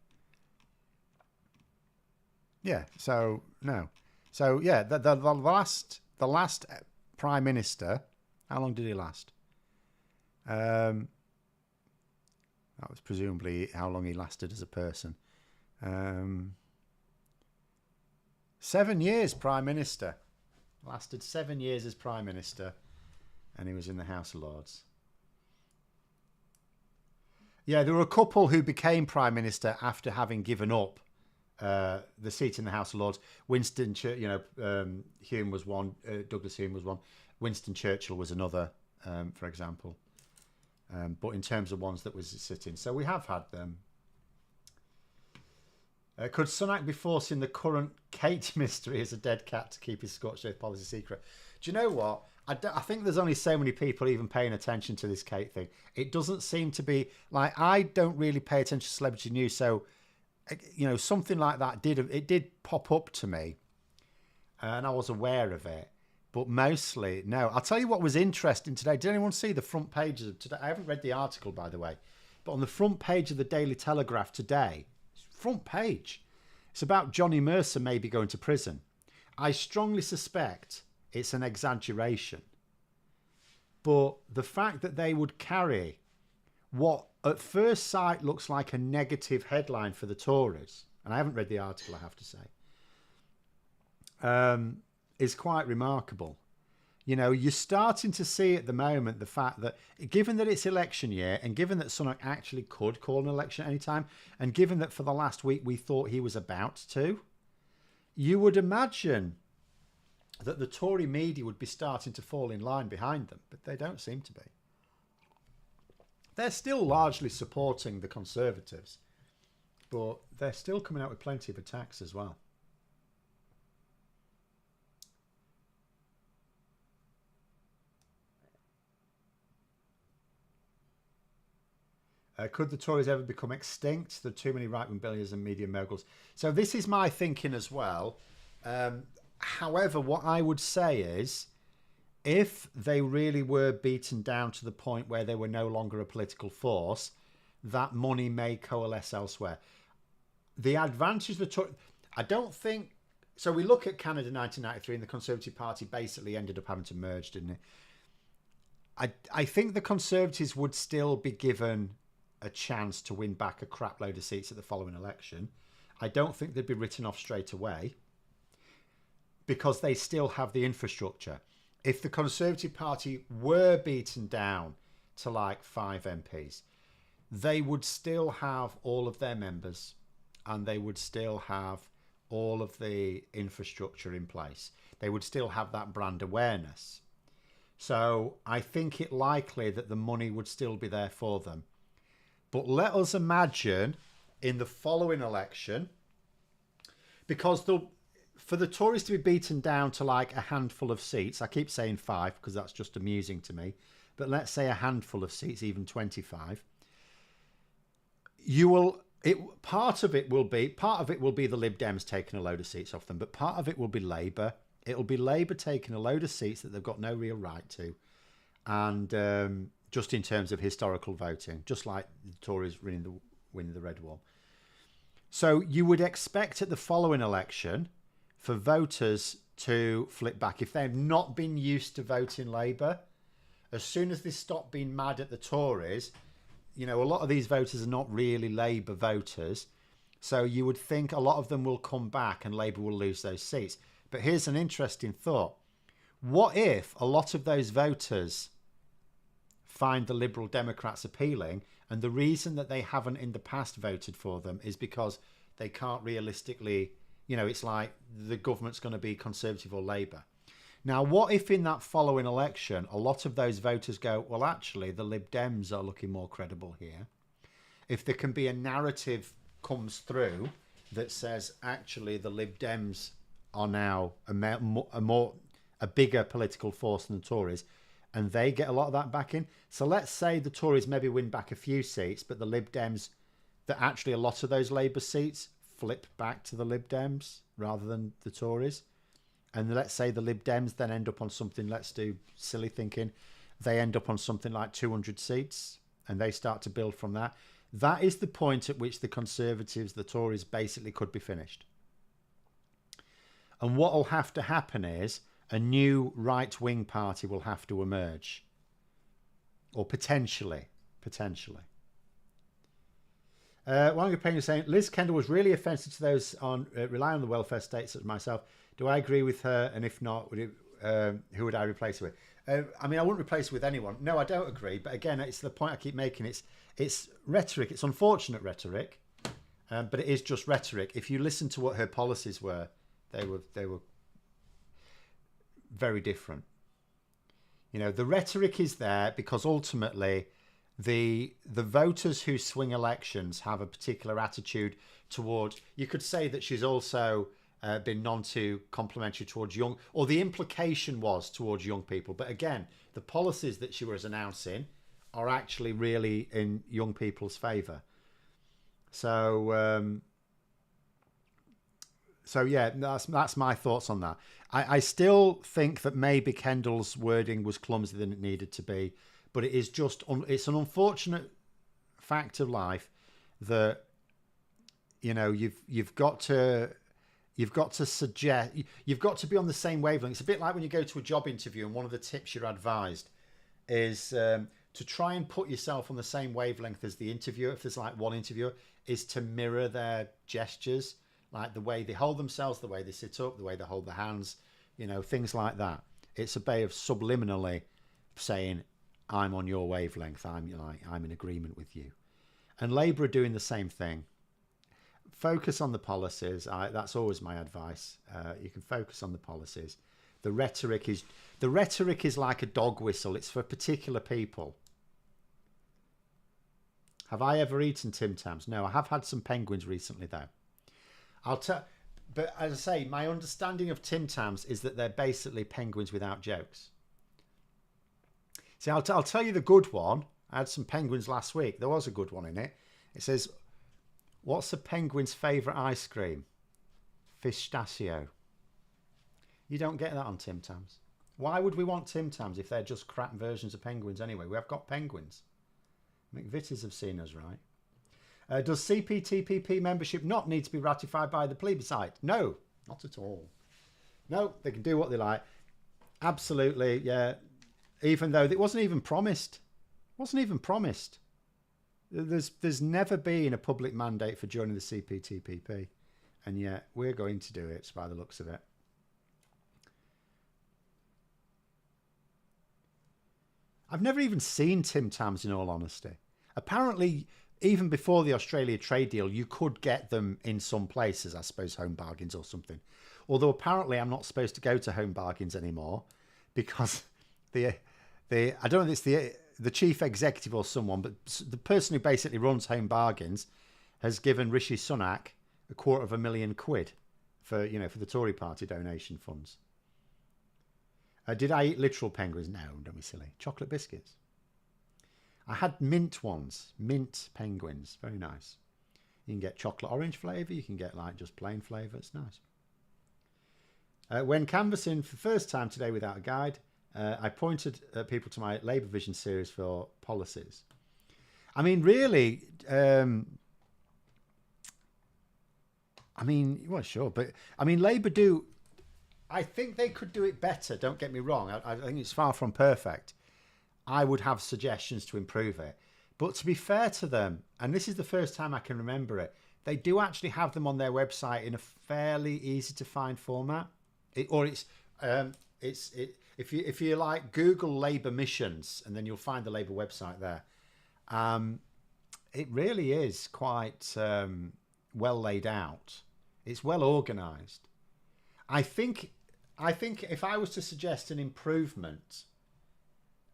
Yeah, so, no. So, yeah, the last Prime Minister, how long did he last? That was presumably how long he lasted as a person. 7 years Prime Minister. Lasted 7 years as Prime Minister. And he was in the House of Lords. Yeah, there were a couple who became Prime Minister after having given up the seat in the House of Lords. Winston, Hume was one. Douglas Hume was one. Winston Churchill was another, for example. But in terms of ones that was sitting. So we have had them. Could Sunak be forcing the current Kate mystery as a dead cat to keep his Scotch Death policy secret? Do you know what? I think there's only so many people even paying attention to this Kate thing. It doesn't seem to be... Like, I don't really pay attention to celebrity news, so, something like that did pop up to me. And I was aware of it. But mostly, no. I'll tell you what was interesting today. Did anyone see the front pages of today? I haven't read the article, by the way. But on the front page of the Daily Telegraph today, front page, it's about Johnny Mercer maybe going to prison. I strongly suspect it's an exaggeration. But the fact that they would carry what at first sight looks like a negative headline for the Tories, and I haven't read the article, I have to say, is quite remarkable. You're starting to see at the moment the fact that, given that it's election year, and given that Sunak actually could call an election at any time, and given that for the last week we thought he was about to, you would imagine that the Tory media would be starting to fall in line behind them, but they don't seem to be. They're still largely supporting the Conservatives, but they're still coming out with plenty of attacks as well. Could the Tories ever become extinct? There are too many right-wing billionaires and media moguls. So this is my thinking as well. However, what I would say is, if they really were beaten down to the point where they were no longer a political force, that money may coalesce elsewhere. The advantage of the Tories... I don't think So we look at Canada 1993, and the Conservative Party basically ended up having to merge, didn't it? I think the Conservatives would still be given a chance to win back a crap load of seats at the following election. I don't think they'd be written off straight away because they still have the infrastructure. If the Conservative Party were beaten down to like 5 MPs, they would still have all of their members and they would still have all of the infrastructure in place. They would still have that brand awareness. So I think it likely that the money would still be there for them. But let us imagine in the following election, because for the Tories to be beaten down to like a handful of seats, I keep saying 5 because that's just amusing to me, but let's say a handful of seats, even 25, part of it will be the Lib Dems taking a load of seats off them, but part of it will be Labour. It'll be Labour taking a load of seats that they've got no real right to, and just in terms of historical voting, just like the Tories winning the Red Wall. So you would expect at the following election for voters to flip back. If they've not been used to voting Labour, as soon as they stop being mad at the Tories, you know, a lot of these voters are not really Labour voters. So you would think a lot of them will come back and Labour will lose those seats. But here's an interesting thought. What if a lot of those voters find the Liberal Democrats appealing, and the reason that they haven't in the past voted for them is because they can't realistically, you know, it's like the government's going to be Conservative or Labour. Now, what if in that following election, a lot of those voters go, well, actually, the Lib Dems are looking more credible here. If there can be a narrative comes through that says, actually, the Lib Dems are now a bigger political force than the Tories, and they get a lot of that back in. So let's say the Tories maybe win back a few seats, but the Lib Dems, that actually a lot of those Labour seats flip back to the Lib Dems rather than the Tories. And let's say the Lib Dems then end up on something, let's do silly thinking, they end up on something like 200 seats and they start to build from that. That is the point at which the Conservatives, the Tories, basically could be finished. And what will have to happen is a new right-wing party will have to emerge. Or potentially. One of your opinions saying, Liz Kendall was really offensive to those on rely on the welfare state such as myself. Do I agree with her? And if not, who would I replace her with? I mean, I wouldn't replace her with anyone. No, I don't agree. But again, it's the point I keep making. It's rhetoric. It's unfortunate rhetoric, but it is just rhetoric. If you listen to what her policies were, they were very different. You know, the rhetoric is there because ultimately the voters who swing elections have a particular attitude towards, you could say that she's also been none too complimentary towards young, or the implication was towards young people. But again, the policies that she was announcing are actually really in young people's favour. So yeah, that's my thoughts on that. I still think that maybe Kendall's wording was clumsier than it needed to be, but it is just it's an unfortunate fact of life that, you know, you've got to suggest, you've got to be on the same wavelength. It's a bit like when you go to a job interview and one of the tips you're advised is to try and put yourself on the same wavelength as the interviewer. If there's like one interviewer, is to mirror their gestures, like the way they hold themselves, the way they sit up, the way they hold their hands, you know, things like that. It's a way of subliminally saying, I'm on your wavelength. I'm in agreement with you. And Labour are doing the same thing. Focus on the policies. That's always my advice. You can focus on the policies. The rhetoric is like a dog whistle. It's for particular people. Have I ever eaten Tim Tams? No, I have had some penguins recently though. But as I say, my understanding of Tim Tams is that they're basically penguins without jokes. See, I'll tell you the good one. I had some penguins last week. There was a good one in it. It says, what's a penguin's favourite ice cream? Pistachio. You don't get that on Tim Tams. Why would we want Tim Tams if they're just crap versions of penguins anyway? We have got penguins. McVitie's have seen us, right? Does CPTPP membership not need to be ratified by the plebiscite? No, Not at all. No, they can do what they like. Absolutely, yeah. Even though it wasn't even promised. Wasn't even promised. There's never been a public mandate for joining the CPTPP. And yet we're going to do it by the looks of it. I've never even seen Tim Tams, in all honesty. Apparently, even before the Australia trade deal, you could get them in some places, I suppose Home Bargains or something. Although apparently I'm not supposed to go to Home Bargains anymore because I don't know if it's the chief executive or someone, but the person who basically runs Home Bargains has given Rishi Sunak £250,000 for the Tory party donation funds. Did I eat literal penguins? No, don't be silly. Chocolate biscuits. I had mint ones. Mint penguins. Very nice. You can get chocolate orange flavour. You can get like just plain flavour. It's nice. When canvassing for the first time today without a guide, I pointed people to my Labour Vision series for policies. I mean, really, well, sure. But, I mean, Labour do... I think they could do it better, don't get me wrong. I think it's far from perfect. I would have suggestions to improve it. But to be fair to them, and this is the first time I can remember it, they do actually have them on their website in a fairly easy to find format. If you like Google Labour missions, and then you'll find the Labour website there. It really is quite well laid out. It's well organised. I think if I was to suggest an improvement,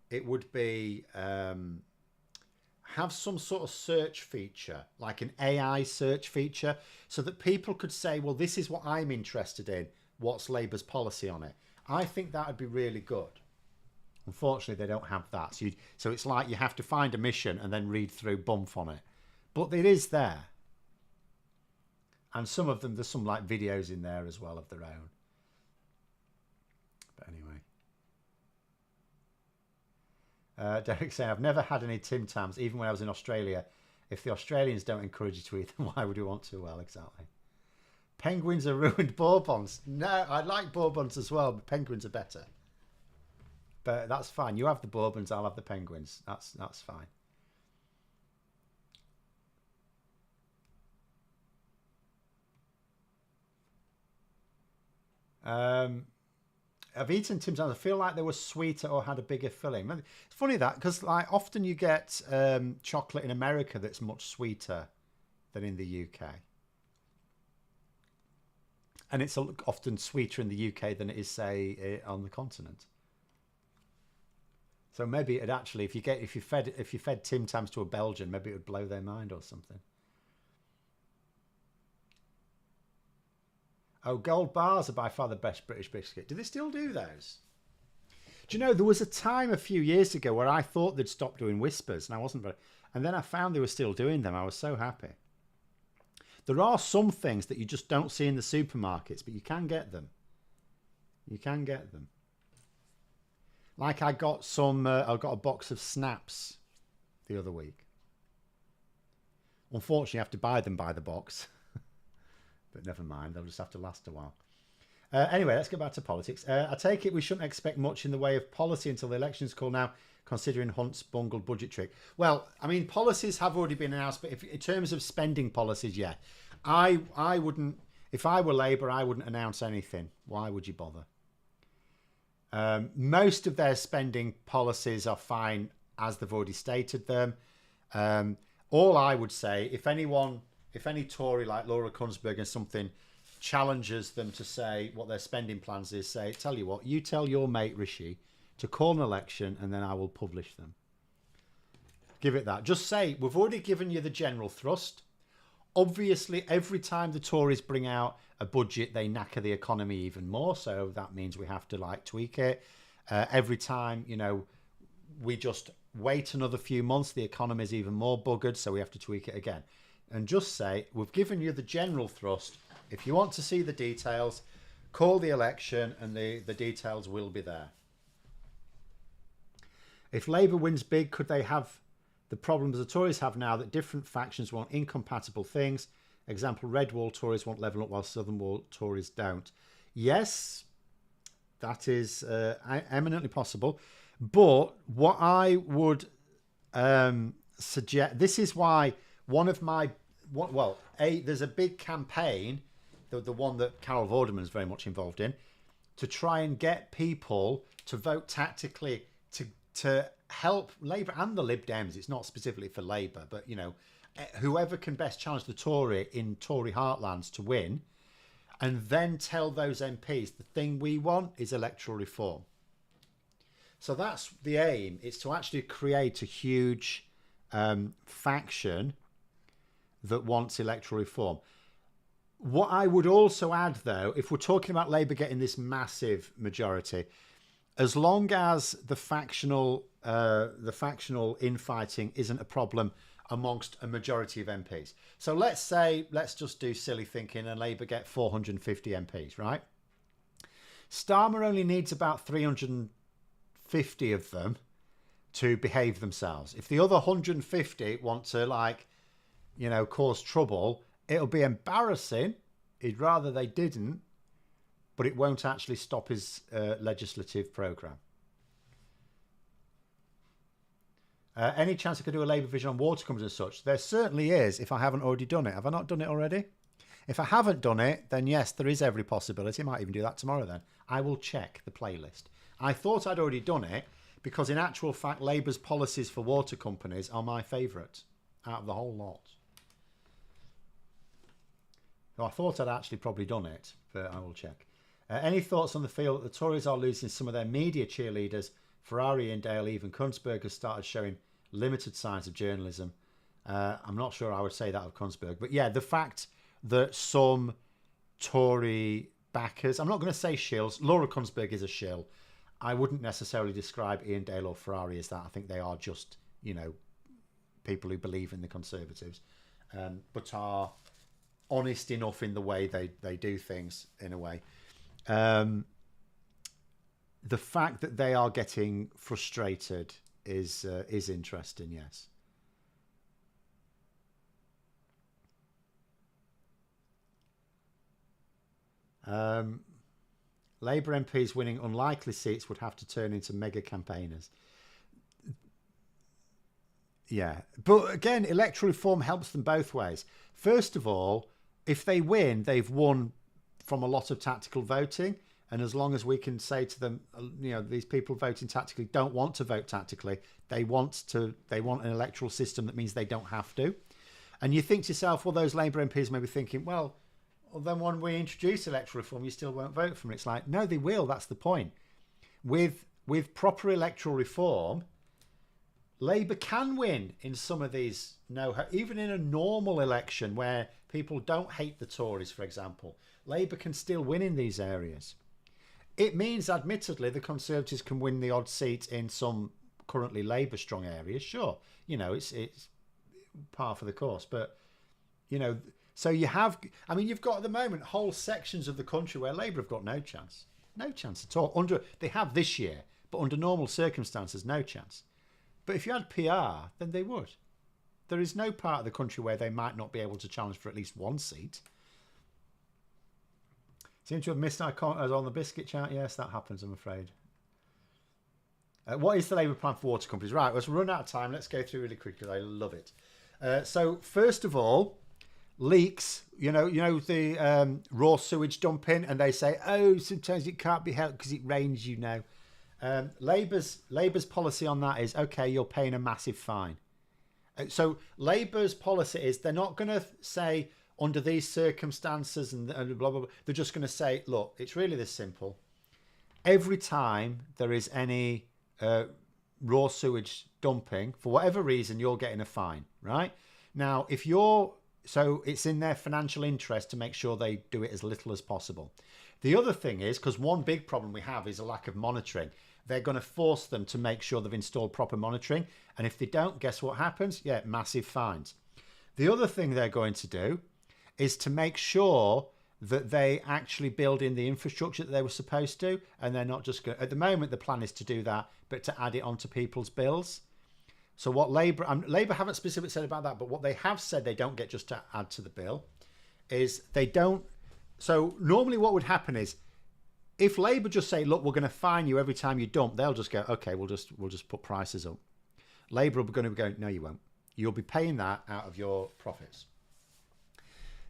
it would be have some sort of search feature, like an AI search feature, so that people could say, well, this is what I'm interested in. What's Labour's policy on it? I think that would be really good. Unfortunately, they don't have that. So it's like you have to find a mission and then read through bump on it. But it is there. And some of them, there's some like videos in there as well of their own. But anyway. Derek saying, I've never had any Tim Tams, even when I was in Australia. If the Australians don't encourage you to eat them, why would you want to? Well, exactly. Penguins are ruined bourbons. No, I like bourbons as well, but penguins are better. But that's fine. You have the bourbons, I'll have the penguins. That's fine. I've eaten Tim Tams. I feel like they were sweeter or had a bigger filling. It's funny that, because like often you get chocolate in America that's much sweeter than in the UK. And it's often sweeter in the UK than it is, say, on the continent. So maybe it actually, if you fed Tim Tams to a Belgian, maybe it would blow their mind or something. Oh, gold bars are by far the best British biscuit. Do they still do those? Do you know, there was a time a few years ago where I thought they'd stopped doing Whispers, and I wasn't very... And then I found they were still doing them. I was so happy. There are some things that you just don't see in the supermarkets, but you can get them. You can get them. Like I got a box of Snaps the other week. Unfortunately, I have to buy them by the box. But never mind, they'll just have to last a while. Anyway, let's go back to politics. I take it we shouldn't expect much in the way of policy until the election's call now, considering Hunt's bungled budget trick. Well, I mean, policies have already been announced, but in terms of spending policies, yeah. I wouldn't, if I were Labour, I wouldn't announce anything. Why would you bother? Most of their spending policies are fine as they've already stated them. All I would say, if any Tory like Laura Kunsberg and something challenges them to say what their spending plans is, say, tell you what, you tell your mate Rishi to call an election and then I will publish them. Give it that. Just say, we've already given you the general thrust. Obviously, every time the Tories bring out a budget, they knacker the economy even more. So that means we have to like tweak it. Every time, we just wait another few months, the economy is even more buggered. So we have to tweak it again. And just say, we've given you the general thrust. If you want to see the details, call the election and the details will be there. If Labour wins big, could they have the problems the Tories have now, that different factions want incompatible things Example, Red Wall Tories want levelling up while Southern Wall Tories don't. Yes, that is eminently possible. But what I would suggest, this is why one of my, there's a big campaign, the one that Carol Vorderman is very much involved in, to try and get people to vote tactically to help Labour and the Lib Dems. It's not specifically for Labour, but, you know, whoever can best challenge the Tory in Tory heartlands to win, and then tell those MPs the thing we want is electoral reform. So that's the aim. It's to actually create a huge faction that wants electoral reform. What I would also add, though, if we're talking about Labour getting this massive majority, as long as the factional infighting isn't a problem amongst a majority of MPs. So let's just do silly thinking and Labour get 450 MPs, right? Starmer only needs about 350 of them to behave themselves. If the other 150 want to, like, you know, cause trouble, it'll be embarrassing. He'd rather they didn't, but it won't actually stop his legislative programme. Any chance I could do a Labour vision on water companies and such? There certainly is, if I haven't already done it. Have I not done it already? If I haven't done it, then yes, there is every possibility. I might even do that tomorrow then. I will check the playlist. I thought I'd already done it because in actual fact, Labour's policies for water companies are my favourite out of the whole lot. So I thought I'd actually probably done it, but I will check. Any thoughts on the feel that the Tories are losing some of their media cheerleaders? Ferrari and Dale, even Kunzberg has started showing limited signs of journalism. I'm not sure I would say that of Kunzberg, but yeah, the fact that some Tory backers, I'm not going to say shills, Laura Kunzberg is a shill. I wouldn't necessarily describe Ian Dale or Ferrari as that. I think they are just, you know, people who believe in the Conservatives, but are honest enough in the way they do things, in a way. The fact that they are getting frustrated is interesting, yes. Labour MPs winning unlikely seats would have to turn into mega campaigners. Yeah, but again, electoral reform helps them both ways. First of all, if they win, they've won from a lot of tactical voting. And as long as we can say to them, you know, these people voting tactically don't want to vote tactically. They want an electoral system that means they don't have to. And you think to yourself, well, those Labour MPs may be thinking, well, then when we introduce electoral reform, you still won't vote for them. It's like, no, they will. That's the point. With proper electoral reform, Labour can win in some of these, even in a normal election where people don't hate the Tories, for example. Labour can still win in these areas. It means, admittedly, the Conservatives can win the odd seat in some currently Labour strong areas. Sure, you know, it's par for the course. But, you know, so you have, I mean, you've got at the moment whole sections of the country where Labour have got no chance at all. They have this year, but under normal circumstances, no chance. But if you had PR, then they would. There is no part of the country where they might not be able to challenge for at least one seat. Seem to have missed our comment on the biscuit chart. Yes, that happens, I'm afraid. What is the Labour plan for water companies? Right, let's run out of time. Let's go through really quickly. I love it. So first of all, leaks. You know the raw sewage dumping, and they say, oh, sometimes it can't be helped because it rains. You know, Labour's policy on that is, okay, you're paying a massive fine. So Labour's policy is they're not going to say, under these circumstances and blah, blah, blah. They're just going to say, look, it's really this simple. Every time there is any raw sewage dumping, for whatever reason, you're getting a fine, right? Now, so it's in their financial interest to make sure they do it as little as possible. The other thing is, because one big problem we have is a lack of monitoring. They're going to force them to make sure they've installed proper monitoring. And if they don't, guess what happens? Yeah, massive fines. The other thing they're going to do is to make sure that they actually build in the infrastructure that they were supposed to, and they're not just going. At the moment, the plan is to do that, but to add it onto people's bills. So what Labour haven't specifically said about that, but what they have said they don't get just to add to the bill. is they don't. So normally what would happen is if Labour just say, look, we're going to fine you every time you dump, they'll just go, okay, we'll just put prices up. Labour are going to be going, no, you won't. You'll be paying that out of your profits.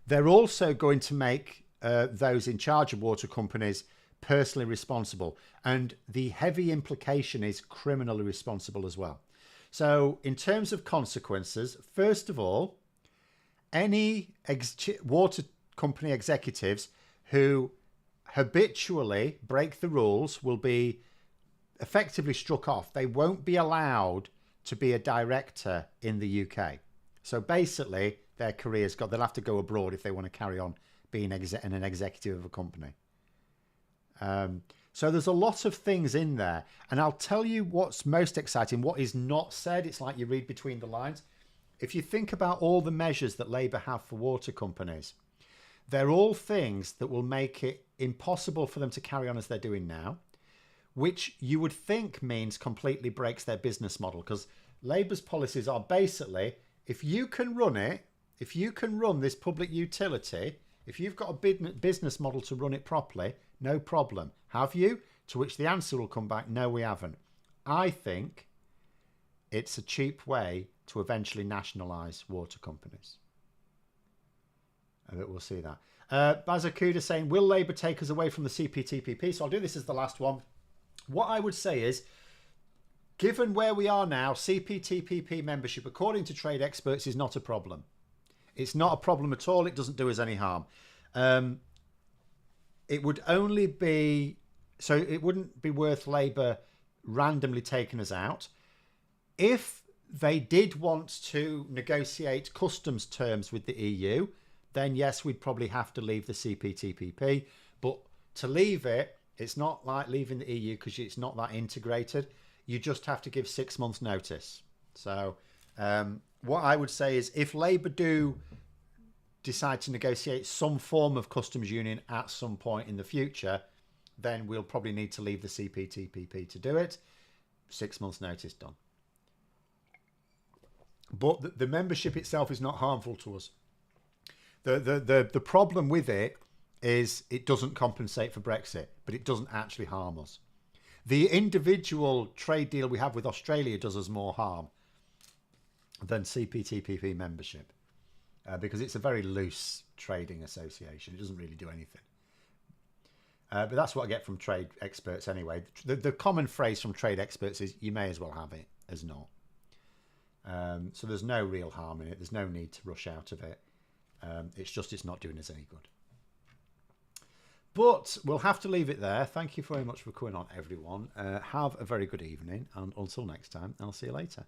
They're also going to make those in charge of water companies personally responsible. And the heavy implication is criminally responsible as well. So in terms of consequences, first of all, any water company executives who habitually break the rules will be effectively struck off. They won't be allowed to be a director in the UK. So basically, their careers they'll have to go abroad if they want to carry on being an executive of a company. So there's a lot of things in there. And I'll tell you what's most exciting, what is not said. It's like you read between the lines. If you think about all the measures that Labour have for water companies, they're all things that will make it impossible for them to carry on as they're doing now, which you would think means completely breaks their business model, because Labour's policies are basically, if you can run it, if you can run this public utility, if you've got a business model to run it properly, no problem. Have you? To which the answer will come back, no, we haven't. I think it's a cheap way to eventually nationalise water companies. We'll see that. Bazakuda saying, will Labour take us away from the CPTPP? So I'll do this as the last one. What I would say is, given where we are now, CPTPP membership, according to trade experts, is not a problem. It's not a problem at all. It doesn't do us any harm. It would only be... So it wouldn't be worth Labour randomly taking us out. If they did want to negotiate customs terms with the EU, then yes, we'd probably have to leave the CPTPP. But to leave it, it's not like leaving the EU because it's not that integrated. You just have to give 6 months notice. So what I would say is if Labour do decide to negotiate some form of customs union at some point in the future, then we'll probably need to leave the CPTPP to do it. 6 months notice, done. But the membership itself is not harmful to us. The problem with it is it doesn't compensate for Brexit, but it doesn't actually harm us. The individual trade deal we have with Australia does us more harm than CPTPP membership because it's a very loose trading association. It doesn't really do anything. But that's what I get from trade experts anyway. The common phrase from trade experts is you may as well have it as not. So there's no real harm in it. There's no need to rush out of it. It's not doing us any good. But we'll have to leave it there. Thank you very much for coming on, everyone. Have a very good evening. And until next time, I'll see you later.